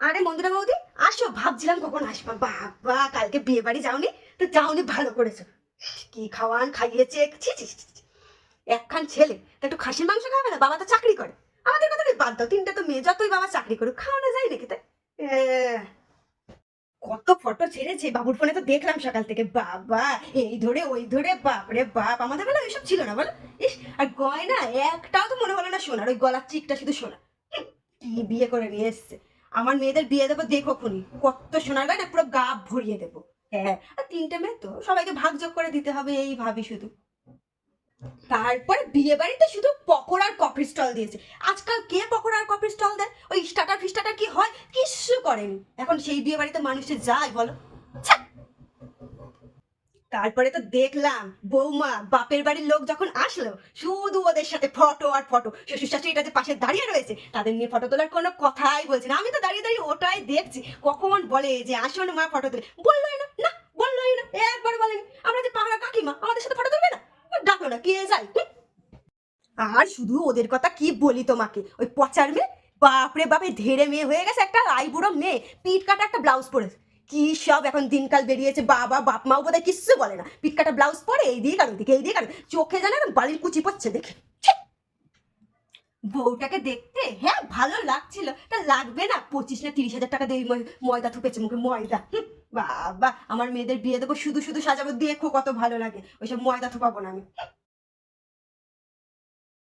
আরে মন্দুরা বৌদি, আসো, ভাবছিলাম কখন আসবা। বাবা, কালকে বিয়ে বাড়ি যাওনি? তো যাওনি, ভালো করেছো। কি খাওয়ান খাইয়েছে, ছি ছি ছি, ছি। একখান ছেলে তা একটু খাসির মাংস খাবে না? বাবা তো চাকরি করে। আমাদের কথা বাদ দাও, তিনটা তো মেয়ে, যতই বাবা চাকরি করুক খাওয়ানো যায় নাকি তাই? কত ফটো ছেড়েছে বাবুর ফোনে, তো দেখলাম সকাল থেকে। বাবা, এই ধরে ওই ধরে, বাপরে বাপ, আমাদের বেলা ওইসব ছিল না বলো। ইস, আর গয়না একটাও তো মনে হলো না সোনার, ওই গলার চিকটা শুধু সোনা। কি বিয়ে করে নিয়ে এসছে! আমার মেয়েদের বিয়ে দেবো, দেখো খুনি কত সোনার গয়না, পুরো গা ভরিয়ে দেবো। হ্যাঁ, আর তিনটে মেয়ে তো, সবাইকে ভাগযোগ করে দিতে হবে, এই ভাবি শুধু। তারপরে বিয়ে বাড়িতে শুধু পকোড়া আর কফির স্টল দিয়েছে। আজকাল কে পকোড়া আর কফির স্টল দেয়? ওই স্টার্টার ফিস্টার্টার কি হয়, কিচ্ছু করেনি। এখন সেই বিয়ে বাড়িতে মানুষে যায় বলো? ছ্যা! তারপরে তো দেখলাম বৌমা বাপের বাড়ির লোক যখন আসলো, শুধু ওদের সাথে ফটো আর ফটো। শ্বশুর শাশুড়িটা যে পাশে দাঁড়িয়ে রয়েছে, তাদের নিয়ে ফটো তোলার কোনো কথাই বলছে না। আমি তো দাঁড়িয়ে দাঁড়িয়ে ওটাই দেখছি, কখন বলে যে আসুন মা ফটো তুলে। বললোই না, না বললোই না, একবার বলেনি। আমরা যে পাহাড়া কাকিমা, আমাদের সাথে ফটো তুলবে না? ডাকো না, কে যায়? আর শুধু ওদের কথা কি বলি তোমাকে, ওই পচার মেয়ে, বাপরে বাপে ধেড়ে মেয়ে হয়ে গেছে, একটা আইবুড়ো মেয়ে, পিট কাটা একটা ব্লাউজ পরেছে। কি সব এখন দিনকাল বেরিয়েছে, বাবা বাপ মাও বোধহয় কিচ্ছু বলে না, পিট কাটা ব্লাউজ পরে এই দিকে আর ওইদিকে, এই দিকে আর চোখে জানে না বাড়ির কুচি পড়ছে দেখে। ছি! বউটাকে দেখতে হ্যাঁ ভালো লাগছিল, তা লাগবে না 25 না 30 হাজার টাকা দিয়ে ময়দা ঠুকেছে মুখে, ময়দা। বাবা, আমার মেয়েদের বিয়ে দেবো, শুধু শুধু সাজাবো, দেখো কত ভালো লাগে, ওইসব ময়দা ঠোকাবো না আমি।